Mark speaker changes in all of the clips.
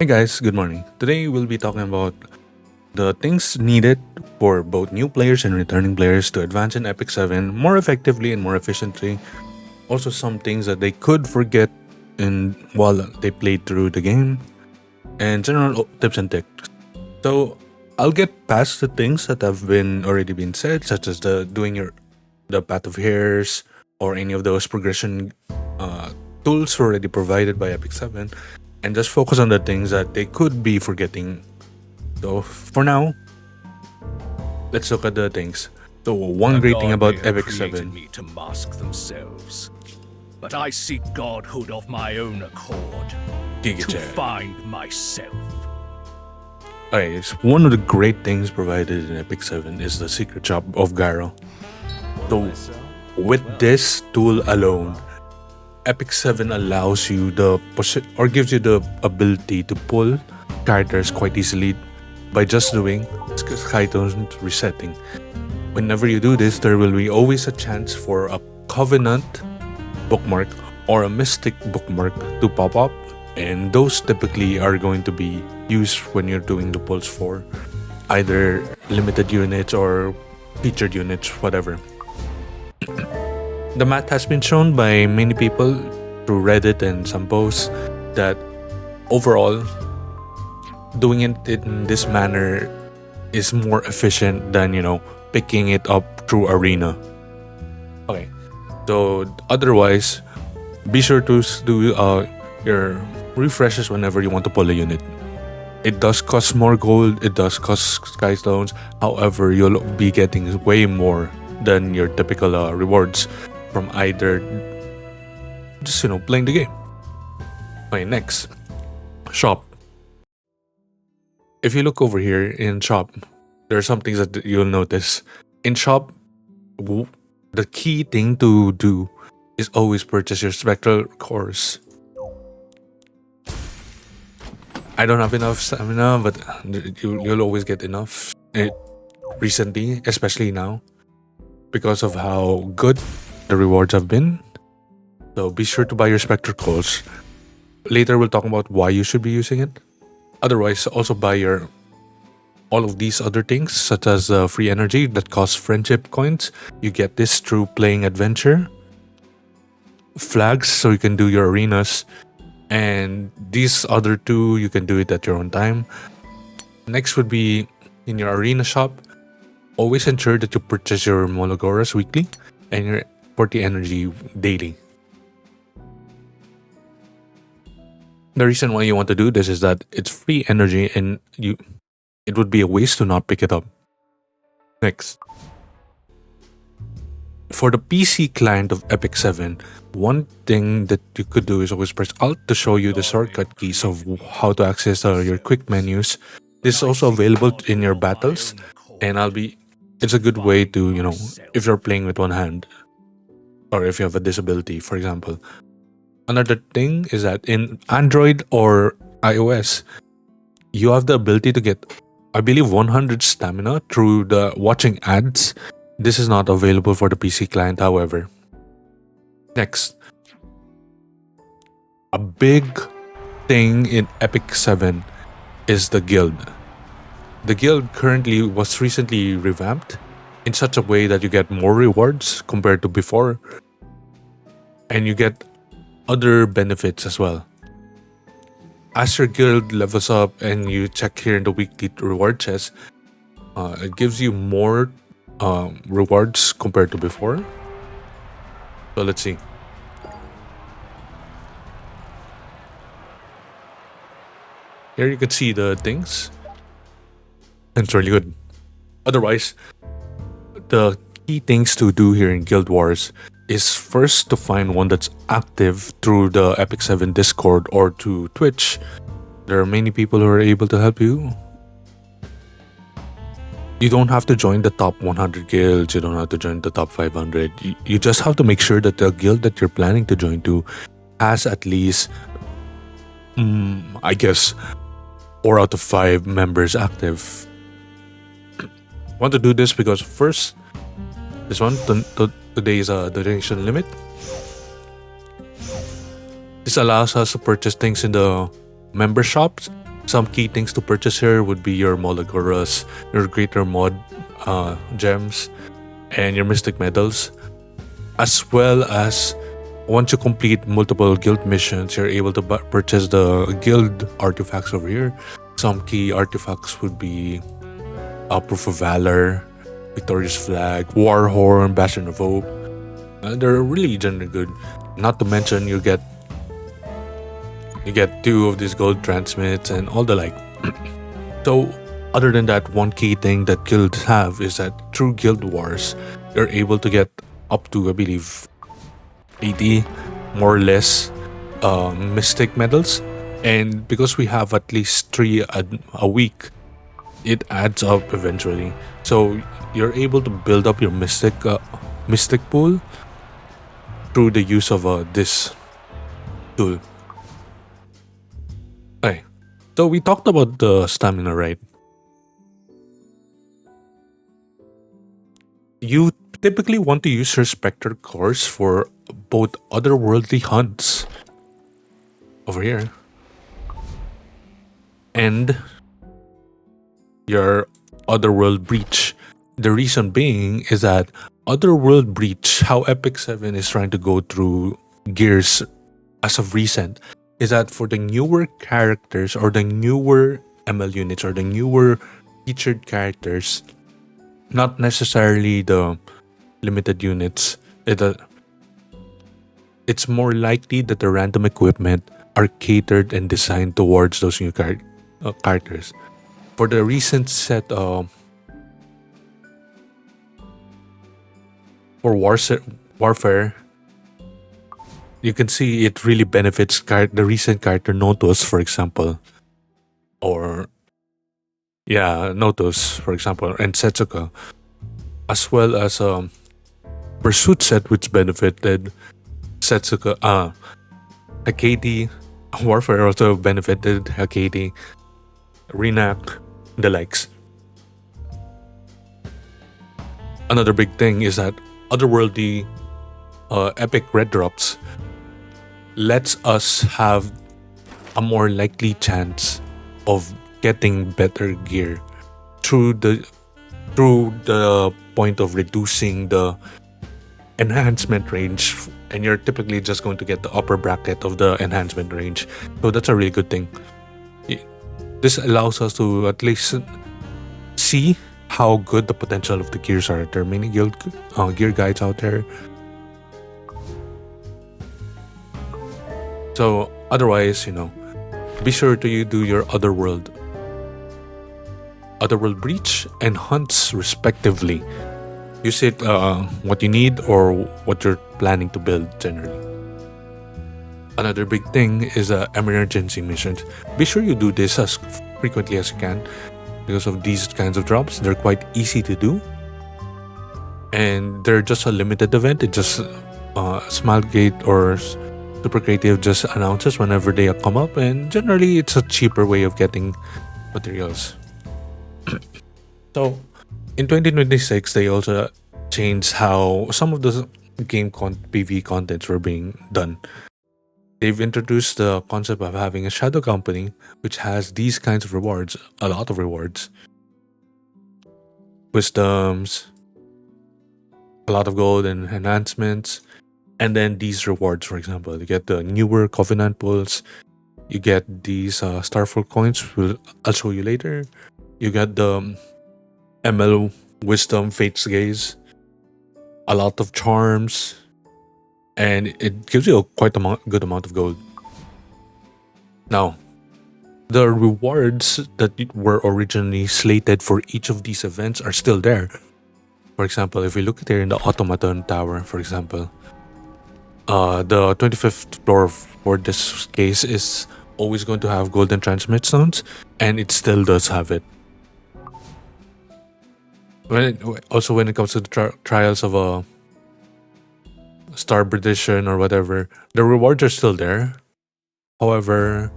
Speaker 1: Hey guys, good morning. Today we'll be talking about the things needed for both new players and returning players to advance in Epic 7 more effectively and more efficiently. Also, some things that they could forget in while they played through the game, and general tips and tricks. So, I'll get past the things that have been already been said, such as the path of heirs or any of those progression tools already provided by Epic 7, and just focus on the things that they could be forgetting. So for now, let's look at the things. So one great thing about Epic 7.
Speaker 2: Me to mask themselves, but I seek godhood of my own accord to find myself.
Speaker 1: Alright, one of the great things provided in Epic 7 is the secret shop of Gyro. So with this tool alone, Epic 7 allows you gives you the ability to pull characters quite easily by just doing skytone resetting. Whenever you do this, there will be always a chance for a Covenant bookmark or a Mystic bookmark to pop up, and those typically are going to be used when you're doing the pulls for either limited units or featured units, whatever. The math has been shown by many people through Reddit and some posts that overall, doing it in this manner is more efficient than, picking it up through Arena. Okay, so otherwise, be sure to do your refreshes whenever you want to pull a unit. It does cost more gold, it does cost skystones, however, you'll be getting way more than your typical rewards from either just playing the game. Okay, next, shop. If you look over here in shop, there are some things that you'll notice. In shop, the key thing to do is always purchase your spectral cores. I don't have enough stamina, but you'll always get enough. Recently, especially now, because of how good the rewards have been. So be sure to buy your spectral cores. Later we'll talk about why you should be using it. Otherwise, also buy all of these other things, such as free energy that costs friendship coins. You get this through playing adventure. Flags, so you can do your arenas. And these other two, you can do it at your own time. Next would be in your arena shop. Always ensure that you purchase your Mologoras weekly and your 40 energy daily. The reason why you want to do this is that it's free energy and it would be a waste to not pick it up. Next, for the PC client of Epic 7, one thing that you could do is always press Alt to show you the shortcut keys of how to access your quick menus. This is also available in your battles, and it's a good way to, if you're playing with one hand or if you have a disability, for example. Another thing is that in Android or iOS, you have the ability to get, I believe, 100 stamina through the watching ads. This is not available for the PC client, however. Next, a big thing in Epic 7 is the guild. The guild currently was recently revamped in such a way that you get more rewards compared to before, and you get other benefits as well. As your guild levels up and you check here in the weekly reward chest, it gives you more rewards compared to before. So let's see. Here you can see the things. It's really good. Otherwise, the key things to do here in Guild Wars is first to find one that's active through the Epic 7 Discord or to Twitch. There are many people who are able to help you. You don't have to join the top 100 guilds, you don't have to join the top 500. You just have to make sure that the guild that you're planning to join to has at least, 4 out of 5 members active. I want to do this because first, today is a donation limit. This allows us to purchase things in the member shops Some key things to purchase here would be your Molagoras, your Greater Mod gems, and your Mystic medals, as well as once you complete multiple guild missions, you're able to purchase the guild artifacts over here. Some key artifacts would be Proof of Valor, Victorious Flag, Warhorn, Bastion of Hope. They're really generally good. Not to mention you get 2 of these gold transmits and all the like. So other than that, one key thing that guilds have is that through guild wars, you're able to get up to, I believe, 80 more or less mystic medals, and because we have at least 3 a week, it adds up eventually. So you're able to build up your mystic pool through the use of this tool. Okay, so we talked about the stamina, right? You typically want to use your Spectre cores for both otherworldly hunts over here and your Otherworld Breach. The reason being is that Otherworld Breach, how epicseven is trying to go through gears as of recent, is that for the newer characters or the newer ML units or the newer featured characters, not necessarily the limited units, it's more likely that the random equipment are catered and designed towards those new characters. For the recent set for Warfare, you can see it really benefits the recent character Notos, for example, or Notos, for example, and Setsuka, as well as Pursuit set, which benefited Setsuka. Hakati Warfare also benefited Hakati, Renak, the likes. Another big thing is that otherworldly epic red drops lets us have a more likely chance of getting better gear through the point of reducing the enhancement range, and you're typically just going to get the upper bracket of the enhancement range. So that's a really good thing. This allows us to at least see how good the potential of the gears are. There are many guild gear guides out there. So otherwise, be sure to do your Otherworld Breach and hunts respectively. Use it what you need or what you're planning to build generally. Another big thing is emergency missions. Be sure you do this as frequently as you can because of these kinds of drops. They're quite easy to do, and they're just a limited event. It just Smilegate or Super Creative just announces whenever they come up, and generally it's a cheaper way of getting materials. So in 2026, they also changed how some of the game PV contents were being done. They've introduced the concept of having a shadow company, which has these kinds of rewards, a lot of rewards. Wisdoms, a lot of gold and enhancements, and then these rewards, for example. You get the newer Covenant Pulse, you get these Starfall coins, I'll show you later. You get the ML Wisdom Fate's Gaze, a lot of charms, and it gives you a good amount of gold. Now, the rewards that were originally slated for each of these events are still there. For example, if we look at here in the Automaton Tower, for example, the 25th floor for this case is always going to have golden transmit stones, and it still does have it. When it comes to the trials of a Star Perdition or whatever, the rewards are still there. However,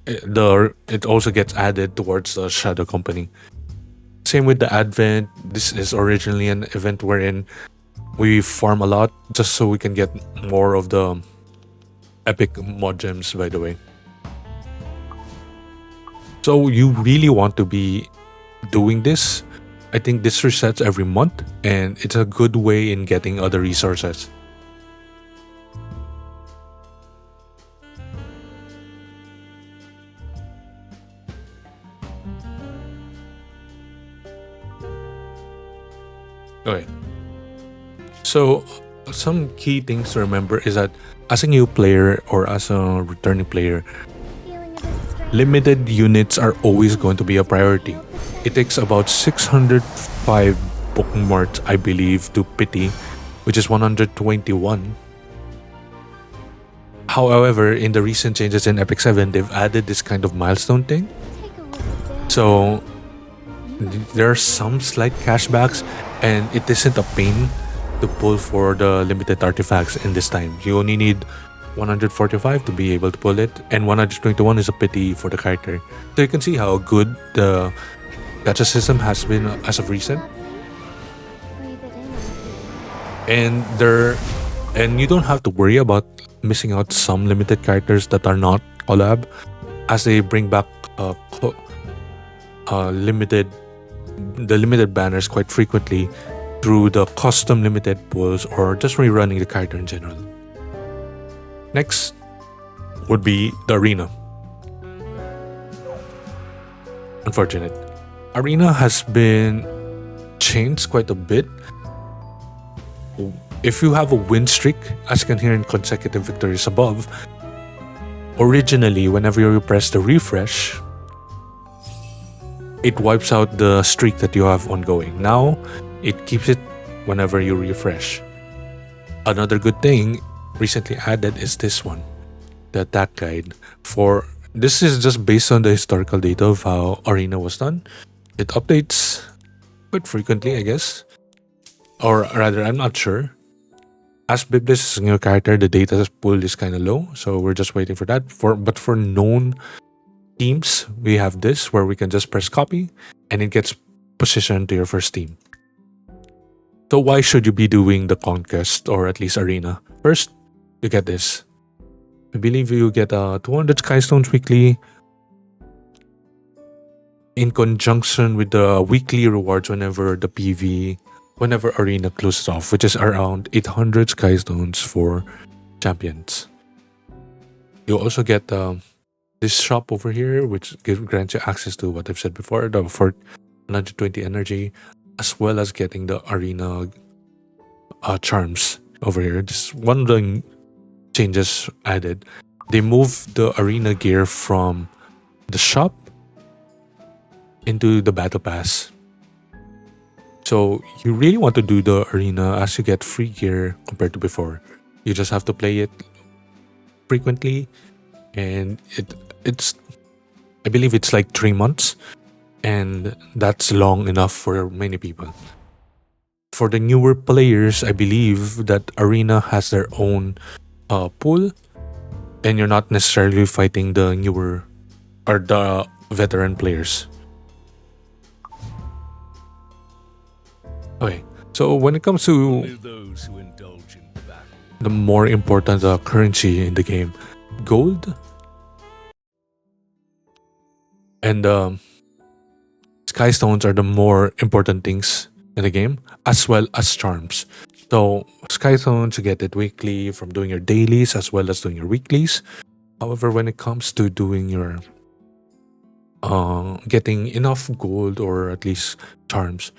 Speaker 1: it also gets added towards the Shadow Company. Same with the Advent. This is originally an event wherein we farm a lot just so we can get more of the epic mod gems, by the way. So you really want to be doing this. I think this resets every month, and it's a good way in getting other resources. Okay. So some key things to remember is that as a new player or as a returning player, limited units are always going to be a priority. It takes about 605 bookmarks, I believe, to pity, which is 121. However, in the recent changes in epicseven, they've added this kind of milestone thing. So there are some slight cashbacks, and it isn't a pain to pull for the limited artifacts in this time. You only need 145 to be able to pull it, and 121 is a pity for the character. So you can see how good the gacha system has been as of recent. And you don't have to worry about missing out some limited characters that are not collab, as they bring back the limited banners quite frequently through the custom limited pulls or just rerunning the character in general. Next would be the arena. Unfortunate. Arena has been changed quite a bit. If you have a win streak, as you can hear in consecutive victories above, originally whenever you press the refresh, it wipes out the streak that you have ongoing. Now, it keeps it whenever you refresh. Another good thing recently added is this one, the attack guide. This is just based on the historical data of how Arena was done. It updates quite frequently, I guess. Or rather, I'm not sure. As Biblis is a new character, the data pool is kind of low, so we're just waiting for that. But for known teams, we have this where we can just press copy and it gets positioned to your first team. So why should you be doing the conquest or at least arena? First, you get this. I believe you get 200 sky stones weekly in conjunction with the weekly rewards whenever arena closes off, which is around 800 sky stones for champions. You also get this shop over here, which grants you access to what I've said before, the 120 energy, as well as getting the arena charms over here. Just one of the changes added. They moved the arena gear from the shop into the battle pass. So you really want to do the arena as you get free gear compared to before. You just have to play it frequently, and it's I believe it's like 3 months, and that's long enough for many people. For the newer players, I believe that arena has their own pool, and you're not necessarily fighting the newer or the veteran players. Okay, so when it comes to the more important currency in the game, gold and sky stones are the more important things in the game, as well as charms. So sky stones, you get it weekly from doing your dailies as well as doing your weeklies. However, when it comes to doing your getting enough gold or at least charms,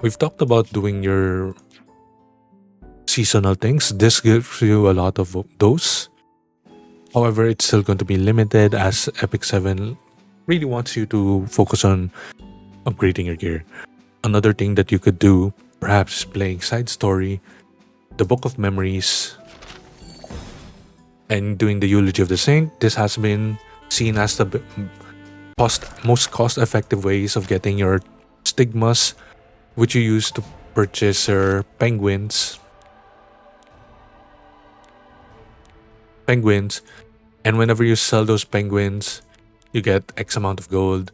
Speaker 1: we've talked about doing your seasonal things. This gives you a lot of those. However, it's still going to be limited, as epicseven really wants you to focus on upgrading your gear. Another thing that you could do, perhaps, is playing side story, the Book of Memories, and doing the Eulogy of the Saint. This has been seen as the most cost-effective ways of getting your stigmas, which you use to purchase your penguins, and whenever you sell those penguins, you get X amount of gold,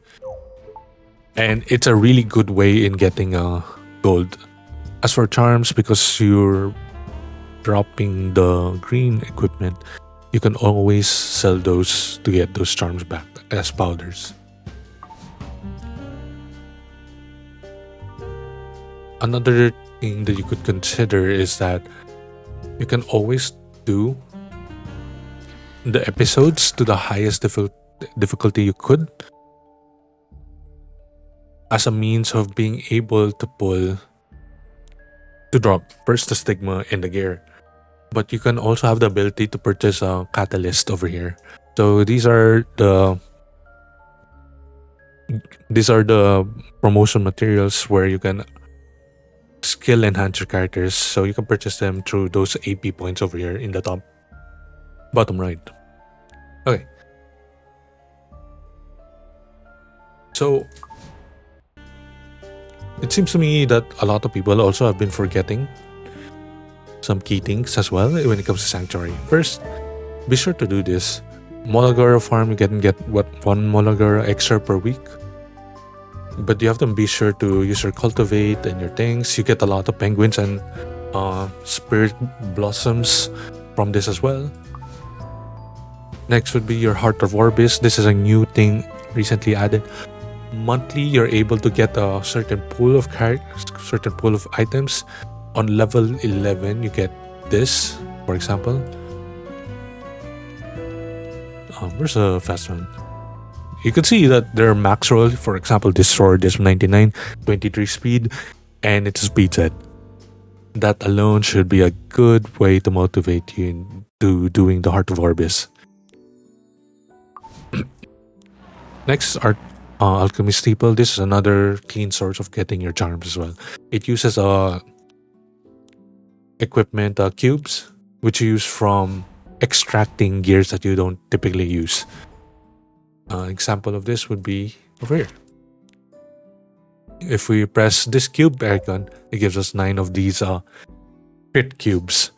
Speaker 1: and it's a really good way in getting gold. As for charms, because you're dropping the green equipment, you can always sell those to get those charms back as powders. Another thing that you could consider is that you can always do the episodes to the highest difficulty you could as a means of being able to drop first the stigma and the gear. But you can also have the ability to purchase a catalyst over here. So these are the promotion materials where you can skill enhance your characters. So you can purchase them through those AP points over here in the bottom right. Okay. So it seems to me that a lot of people also have been forgetting some key things as well when it comes to Sanctuary. First, be sure to do this. Molagara farm, you can get one Molagara extra per week. But you have to be sure to use your cultivate and your things. You get a lot of penguins and spirit blossoms from this as well. Next would be your Heart of Orbis. This is a new thing recently added. Monthly, you're able to get a certain pool of items. On level 11, you get this, for example. Where's a fast one? You can see that their max roll, for example, this sword is 99, 23 speed, and it's a speed set. That alone should be a good way to motivate you into doing the Heart of Orbis. Next are Alchemy Steeple. This is another clean source of getting your charms as well. It uses equipment cubes, which you use from extracting gears that you don't typically use. Example of this would be over here. If we press this cube icon, it gives us 9 of these pit cubes,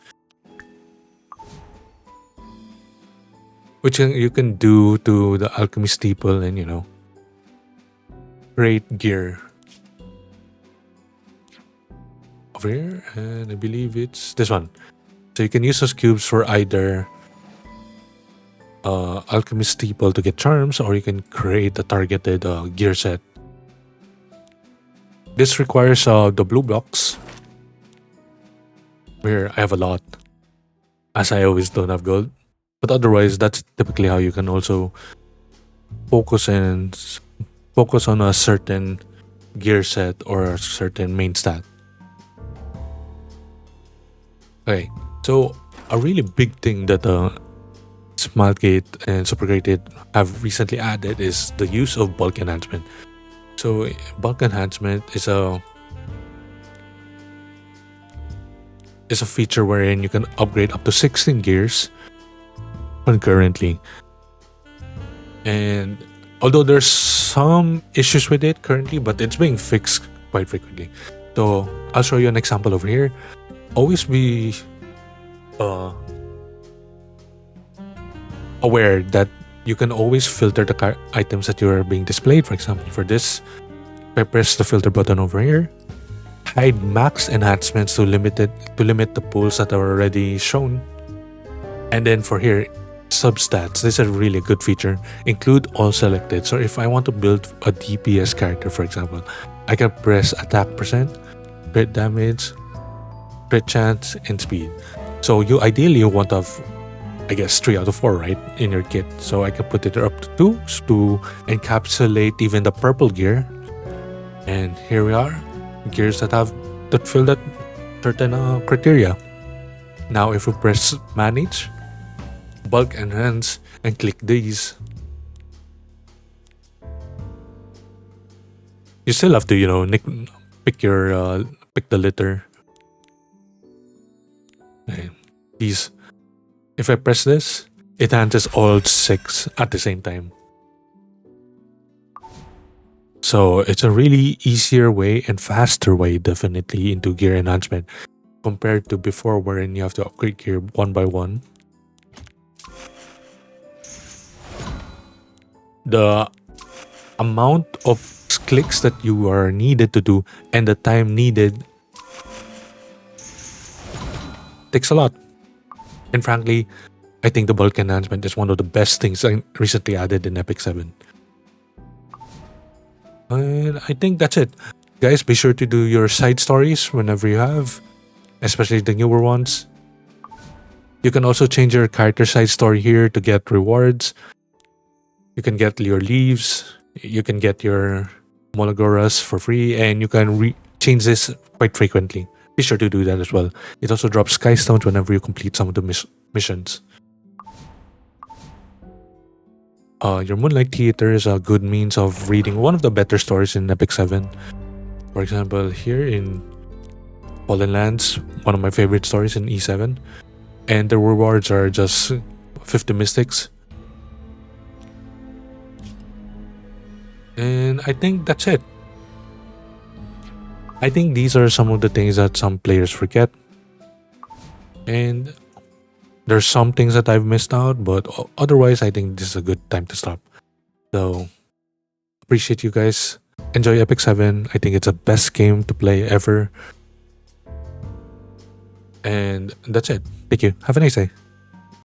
Speaker 1: which you can do to the Alchemy Steeple and create gear. Over here, and I believe it's this one. So you can use those cubes for either Alchemy Steeple to get charms, or you can create a targeted gear set. This requires the blue blocks, where I have a lot, as I always don't have gold. But otherwise, that's typically how you can also focus on a certain gear set or a certain main stat. Okay, so a really big thing that Smaltgate and Supergated have recently added is the use of bulk enhancement. So bulk enhancement is a feature wherein you can upgrade up to 16 gears concurrently. And although there's some issues with it currently, but it's being fixed quite frequently. So I'll show you an example over here. Always be aware that you can always filter the items that you are being displayed. For example, for this, if I press the filter button over here, hide max enhancements to limit the pools that are already shown. And then for here, substats. This is a really good feature. Include all selected. So if I want to build a DPS character, for example, I can press attack percent, crit damage, crit chance, and speed. So you ideally want to have, I guess, 3 out of 4, right, in your kit. So I can put it up to 2 to encapsulate even the purple gear. And here we are, gears that fill that certain criteria. Now if we press manage, bulk enhance, and click these, you still have to pick the litter. Okay. These, if I press this, it enhances all 6 at the same time. So it's a really easier way and faster way, definitely, into gear enhancement compared to before, wherein you have to upgrade gear one by one. The amount of clicks that you are needed to do and the time needed takes a lot. And frankly, I think the bulk enhancement is one of the best things I recently added in Epic 7. And I think that's it. Guys, be sure to do your side stories whenever you have, especially the newer ones. You can also change your character side story here to get rewards. You can get your leaves. You can get your Mologoras for free, and you can change this quite frequently. Be sure to do that as well. It also drops Sky Stones whenever you complete some of the missions. Your Moonlight Theater is a good means of reading one of the better stories in Epic 7. For example, here in Fallen Lands, one of my favorite stories in E7. And the rewards are just 50 mystics. And I think that's it. I think these are some of the things that some players forget. And there's some things that I've missed out, but otherwise I think this is a good time to stop. So, appreciate you guys. Enjoy Epic 7. I think it's the best game to play ever. And that's it. Thank you. Have a nice day.